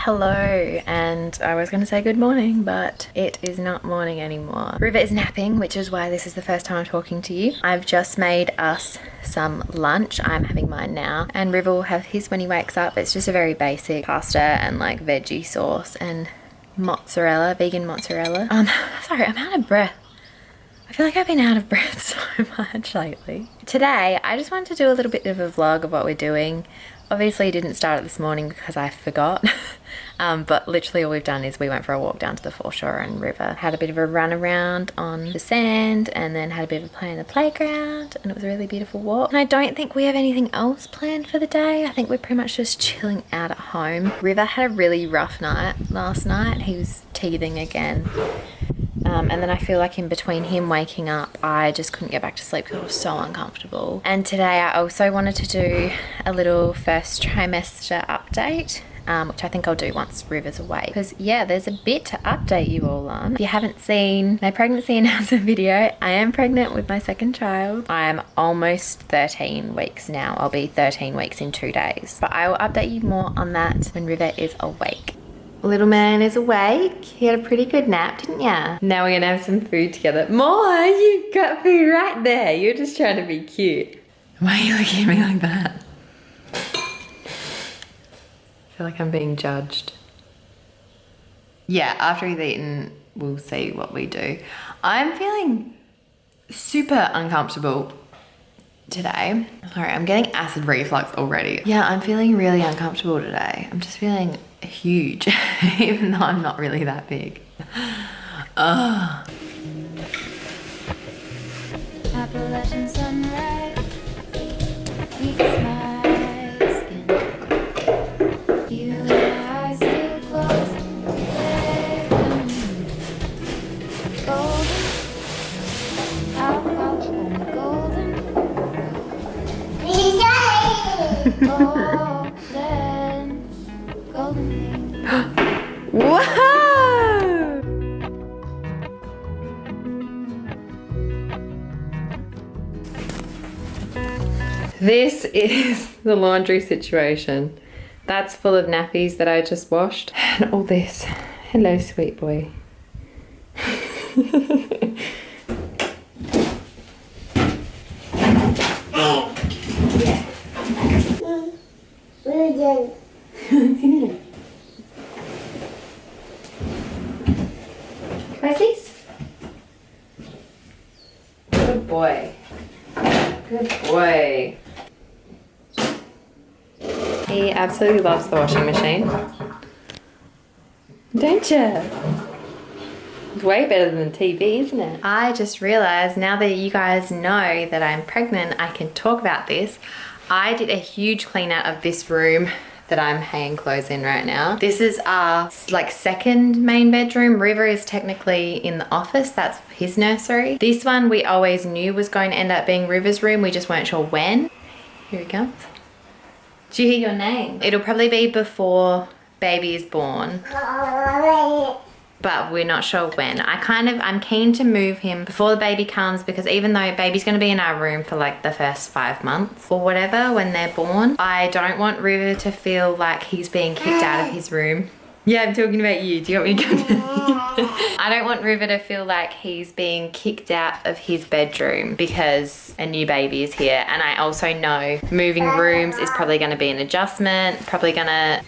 hello, and I was going to say good morning, but it is not morning anymore. River is napping, which is why this is the first time I'm talking to you. I've just made us some lunch. I'm having mine now, and River will have his when he wakes up. It's just a very basic pasta and like veggie sauce and mozzarella, vegan mozzarella. Sorry, I'm out of breath. I feel like I've been out of breath so much lately. Today, I just wanted to do a little bit of a vlog of what we're doing. Obviously, didn't start it this morning because I forgot. But literally all we've done is we went for a walk down to the foreshore and River had a bit of a run around on the sand and then had a bit of a play in the playground, and it was a really beautiful walk. And I don't think we have anything else planned for the day. I think we're pretty much just chilling out at home. River had a really rough night last night. He was teething again. And then I feel like in between him waking up, I just couldn't get back to sleep because it was so uncomfortable. And today I also wanted to do a little first trimester update, which I think I'll do once River's awake. Because yeah, there's a bit to update you all on. If you haven't seen my pregnancy announcement video, I am pregnant with my second child. I'm almost 13 weeks now. I'll be 13 weeks in 2 days. But I will update you more on that when River is awake. Little man is awake. He had a pretty good nap, didn't ya? Now we're gonna have some food together. More, you got food right there. You're just trying to be cute. Why are you looking at me like that? I feel like I'm being judged. Yeah, after he's eaten, we'll see what we do. I'm feeling super uncomfortable today. Sorry, I'm getting acid reflux already. Yeah, I'm feeling really uncomfortable today. I'm just feeling huge, even though I'm not really that big. Ugh. Appalachian sunrise meets my skin. You and I still close. Golden, I'll follow only golden. Whoa! This is the laundry situation. That's full of nappies that I just washed. And all this. Hello, sweet boy. Good boy. Good boy. He absolutely loves the washing machine. Don't you? It's way better than the TV, isn't it? I just realized now that you guys know that I'm pregnant, I can talk about this. I did a huge clean out of this room that I'm hanging clothes in right now. This is our like second main bedroom. River is technically in the office. That's his nursery. This one we always knew was going to end up being River's room. We just weren't sure when. Here he comes. Do you hear your name? It'll probably be before baby is born, but we're not sure when. I'm keen to move him before the baby comes, because even though baby's gonna be in our room for like the first 5 months or whatever when they're born, I don't want River to feel like he's being kicked out of his room. Yeah, I'm talking about you. Do you want me to come down? I don't want River to feel like he's being kicked out of his bedroom because a new baby is here. And I also know moving rooms is probably gonna be an adjustment, probably gonna...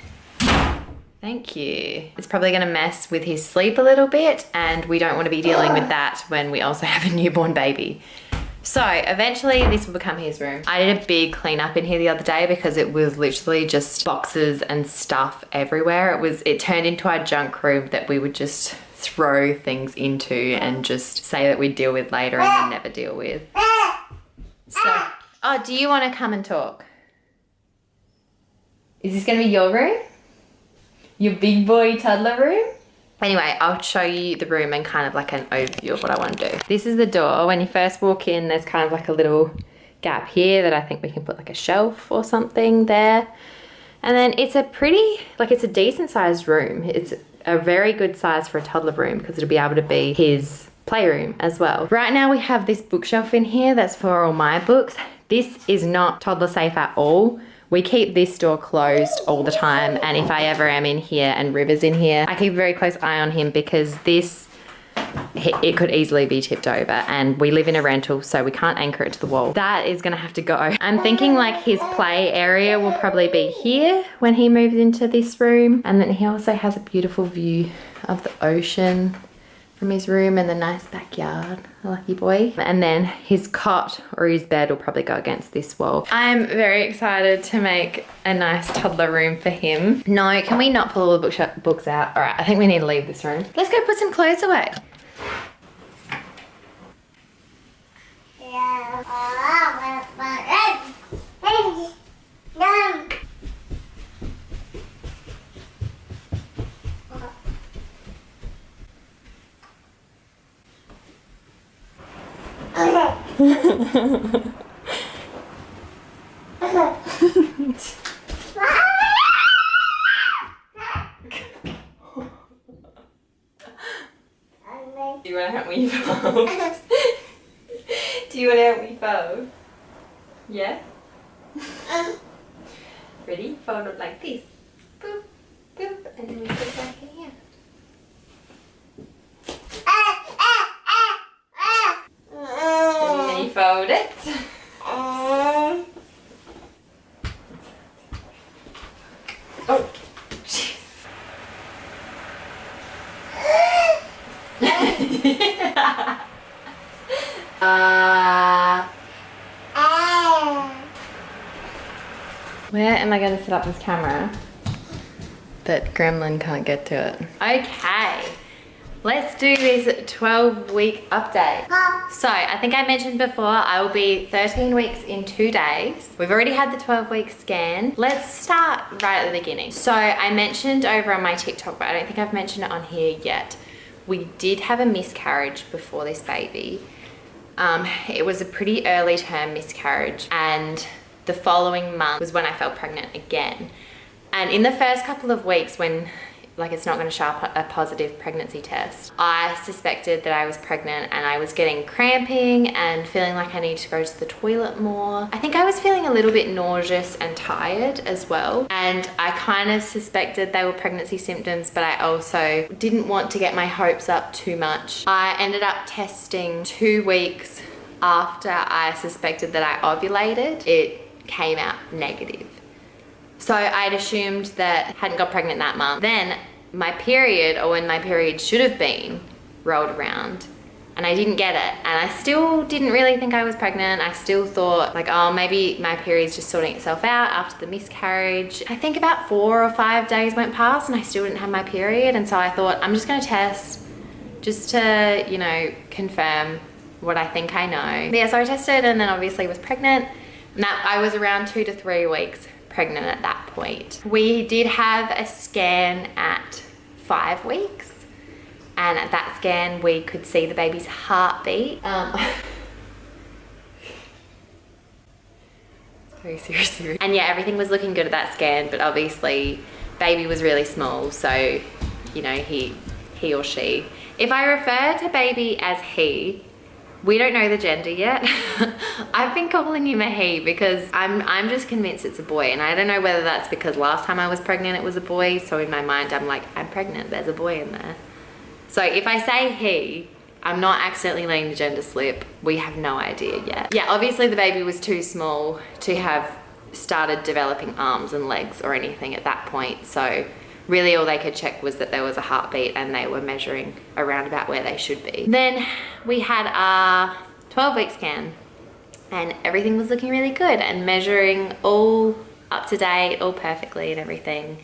Thank you. It's probably gonna mess with his sleep a little bit, and we don't want to be dealing with that when we also have a newborn baby. So eventually this will become his room. I did a big cleanup in here the other day because it was literally just boxes and stuff everywhere. It turned into our junk room that we would just throw things into and just say that we'd deal with later and then never deal with. So, oh, do you want to come and talk? Is this gonna be your room? Your big boy toddler room? Anyway, I'll show you the room and kind of like an overview of what I want to do. This is the door. When you first walk in, there's kind of like a little gap here that I think we can put like a shelf or something there. And then it's a pretty, like it's a decent sized room. It's a very good size for a toddler room because it'll be able to be his playroom as well. Right now we have this bookshelf in here that's for all my books. This is not toddler safe at all. We keep this door closed all the time, and if I ever am in here and River's in here, I keep a very close eye on him because it could easily be tipped over, and we live in a rental, so we can't anchor it to the wall. That is gonna have to go. I'm thinking like his play area will probably be here when he moves into this room, and then he also has a beautiful view of the ocean from his room and the nice backyard. Lucky boy. And then his cot or his bed will probably go against this wall. I'm very excited to make a nice toddler room for him. No, can we not pull all the books out? All right, I think we need to leave this room. Let's go put some clothes away. Do you want to help me fold? Do you want to help me fold? Yeah? Ready? Fold it like this. Boop, boop, and then we put it back in here. And then you fold it. Oh, jeez. Where am I going to set up this camera that Gremlin can't get to it? Okay, let's do this 12-week update. So I think I mentioned before I will be 13 weeks in 2 days. We've already had the 12-week scan. Let's start right at the beginning. So I mentioned over on my TikTok, but I don't think I've mentioned it on here yet. We did have a miscarriage before this baby. It was a pretty early term miscarriage, and the following month was when I felt pregnant again. And in the first couple of weeks when it's not going to show up a positive pregnancy test, I suspected that I was pregnant, and I was getting cramping and feeling like I needed to go to the toilet more. I think I was feeling a little bit nauseous and tired as well. And I kind of suspected they were pregnancy symptoms, but I also didn't want to get my hopes up too much. I ended up testing 2 weeks after I suspected that I ovulated. It came out negative. So I'd assumed that I hadn't got pregnant that month. Then my period, or when my period should have been, rolled around and I didn't get it. And I still didn't really think I was pregnant. I still thought like, oh, maybe my period's just sorting itself out after the miscarriage. I think about 4 or 5 days went past and I still didn't have my period. And so I thought, I'm just gonna test just to, you know, confirm what I think I know. But yeah, so I tested and then obviously was pregnant. And I was around 2 to 3 weeks pregnant at that point. We did have a scan at 5 weeks, and at that scan we could see the baby's heartbeat. Very seriously. And yeah, everything was looking good at that scan, but obviously baby was really small, so you know, he or she. If I refer to baby as he, we don't know the gender yet. I've been calling him a he because I'm just convinced it's a boy, and I don't know whether that's because last time I was pregnant it was a boy, so in my mind I'm like, I'm pregnant, there's a boy in there. So if I say he, I'm not accidentally letting the gender slip. We have no idea yet. Yeah, obviously the baby was too small to have started developing arms and legs or anything at that point, so really all they could check was that there was a heartbeat, and they were measuring around about where they should be. Then we had our 12-week scan and everything was looking really good and measuring all up to date, all perfectly and everything.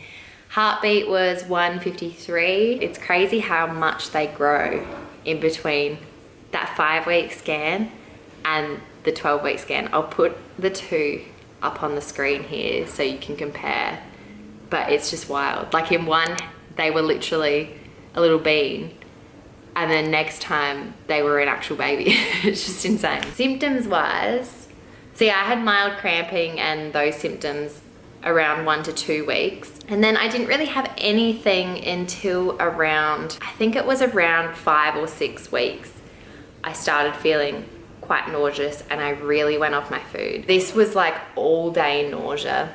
Heartbeat was 153. It's crazy how much they grow in between that 5-week scan and the 12-week scan. I'll put the two up on the screen here so you can compare. But it's just wild. Like in one, they were literally a little bean, and then next time they were an actual baby. It's just insane. Symptoms wise, see, I had mild cramping and those symptoms around 1 to 2 weeks. And then I didn't really have anything until around, I think it was around 5 or 6 weeks. I started feeling quite nauseous and I really went off my food. This was like all day nausea.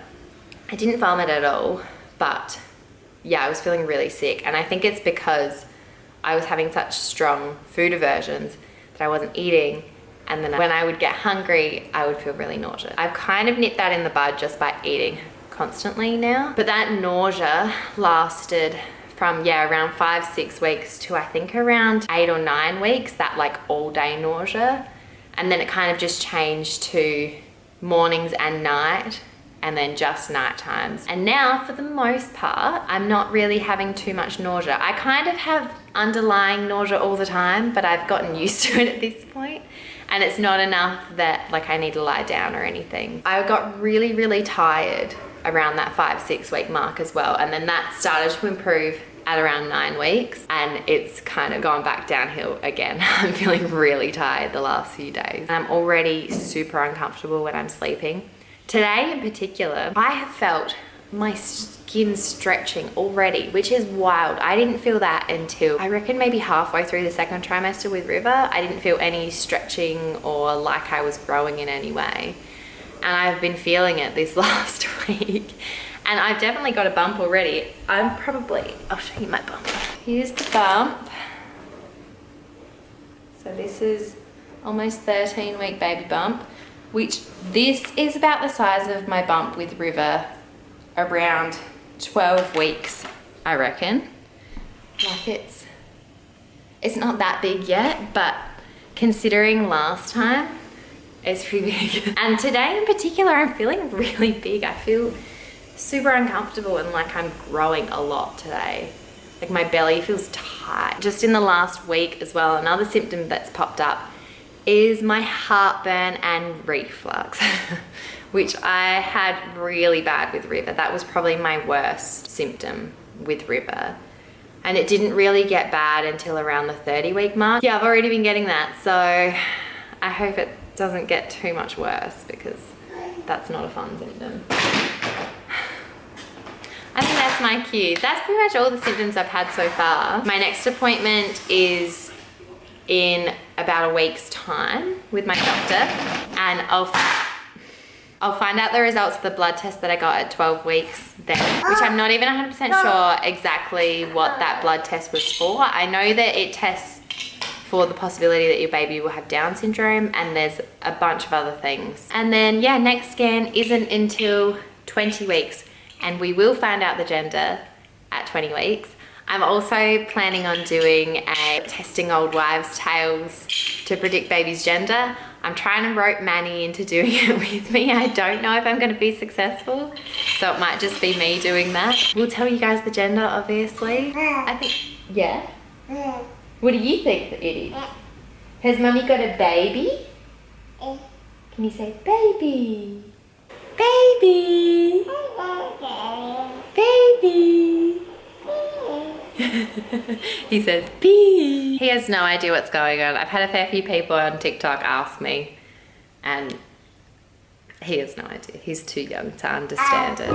I didn't vomit at all, but yeah, I was feeling really sick. And I think it's because I was having such strong food aversions that I wasn't eating. And then when I would get hungry, I would feel really nauseous. I've kind of nipped that in the bud just by eating constantly now. But that nausea lasted from, yeah, around 5-6 weeks to I think around 8 or 9 weeks, that like all day nausea. And then it kind of just changed to mornings and night, and then just night times. And now for the most part, I'm not really having too much nausea. I kind of have underlying nausea all the time, but I've gotten used to it at this point. And it's not enough that like I need to lie down or anything. I got really, really tired around that 5-6 week mark as well. And then that started to improve at around 9 weeks, and it's kind of gone back downhill again. I'm feeling really tired the last few days. I'm already super uncomfortable when I'm sleeping. Today in particular, I have felt my skin stretching already, which is wild. I didn't feel that until I reckon maybe halfway through the second trimester with River. I didn't feel any stretching or like I was growing in any way. And I've been feeling it this last week. And I've definitely got a bump already. I'll show you my bump. Here's the bump. So this is almost 13-week baby bump, which this is about the size of my bump with River around 12 weeks, I reckon. Like it's not that big yet, but considering last time, it's pretty big. And today in particular, I'm feeling really big. I feel super uncomfortable and like I'm growing a lot today. Like my belly feels tight. Just in the last week as well, another symptom that's popped up is my heartburn and reflux, which I had really bad with River. That was probably my worst symptom with River. And it didn't really get bad until around the 30-week mark. Yeah, I've already been getting that. So I hope it doesn't get too much worse, because that's not a fun symptom. I think that's my cue. That's pretty much all the symptoms I've had so far. My next appointment is in about a week's time with my doctor, and I'll find out the results of the blood test that I got at 12 weeks then, which I'm not even 100% sure exactly what that blood test was for. I know that it tests for the possibility that your baby will have Down syndrome, and there's a bunch of other things. And then, yeah, next scan isn't until 20 weeks, and we will find out the gender at 20 weeks. I'm also planning on doing a testing old wives' tales to predict baby's gender. I'm trying to rope Manny into doing it with me. I don't know if I'm going to be successful, so it might just be me doing that. We'll tell you guys the gender, obviously. I think, yeah? What do you think that it is? Has Mummy got a baby? Can you say baby? Baby! Baby! He says bee. He has no idea what's going on. I've had a fair few people on TikTok ask me, and he has no idea. He's too young to understand it.